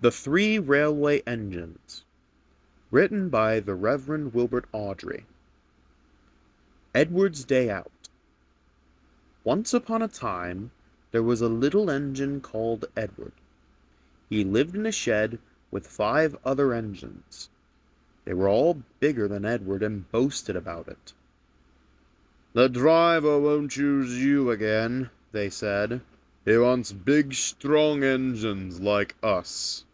The Three Railway Engines, written by the Reverend Wilbert Awdry. Edward's Day Out. Once upon a time, there was a little engine called Edward. He lived in a shed with 5 other engines. They were all bigger than Edward and boasted about it. "The driver won't choose you again," they said. "He wants big, strong engines like us."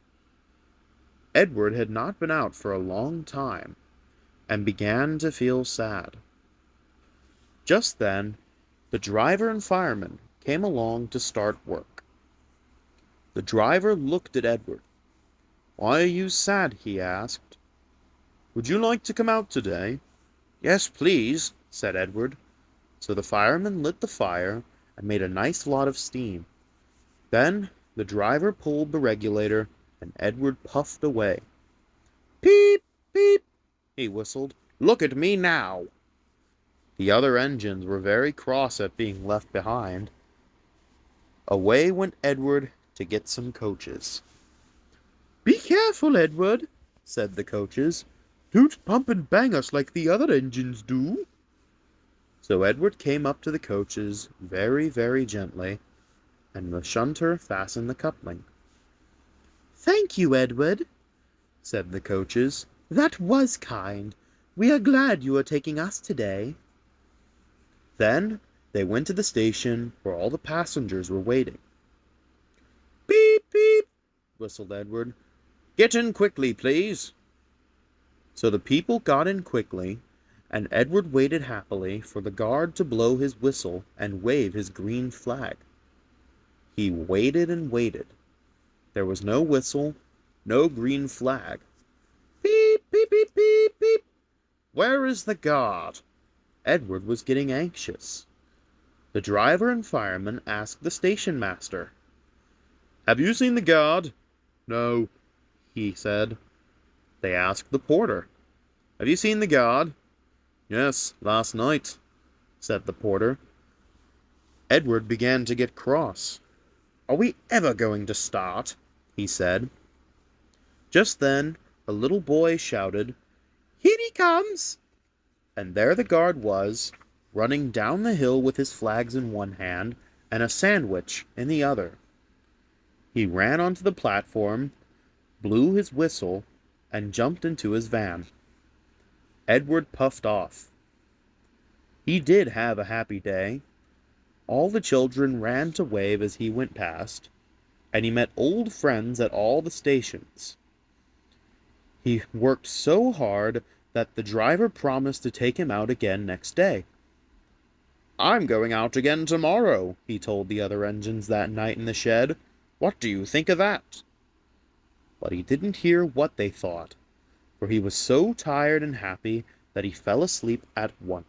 Edward had not been out for a long time, and began to feel sad. Just then, the driver and fireman came along to start work. The driver looked at Edward. "Why are you sad?" he asked. "Would you like to come out today?" "Yes, please," said Edward. So the fireman lit the fire and made a nice lot of steam. Then the driver pulled the regulator, and Edward puffed away. "Peep, peep," he whistled. "Look at me now." The other engines were very cross at being left behind. Away went Edward to get some coaches. "Be careful, Edward," said the coaches. "Don't pump and bang us like the other engines do." So Edward came up to the coaches very, very gently, and the shunter fastened the coupling. "Thank you, Edward," said the coaches. "That was kind. We are glad you are taking us today." Then they went to the station where all the passengers were waiting. "Beep, beep," whistled Edward. "Get in quickly, please." So the people got in quickly, and Edward waited happily for the guard to blow his whistle and wave his green flag. He waited and waited. There was no whistle, no green flag. Beep, beep, beep, beep, beep. Where is the guard? Edward was getting anxious. The driver and fireman asked the station master. "Have you seen the guard?" "No," he said. They asked the porter. "Have you seen the guard?" "Yes, last night," said the porter. Edward began to get cross. "Are we ever going to start?" he said. Just then a little boy shouted, "Here he comes!" And there the guard was, running down the hill with his flags in one hand and a sandwich in the other. He ran onto the platform, blew his whistle, and jumped into his van. Edward puffed off. He did have a happy day. All the children ran to wave as he went past, and he met old friends at all the stations. He worked so hard that the driver promised to take him out again next day. "I'm going out again tomorrow," he told the other engines that night in the shed. "What do you think of that?" But he didn't hear what they thought, for he was so tired and happy that he fell asleep at once.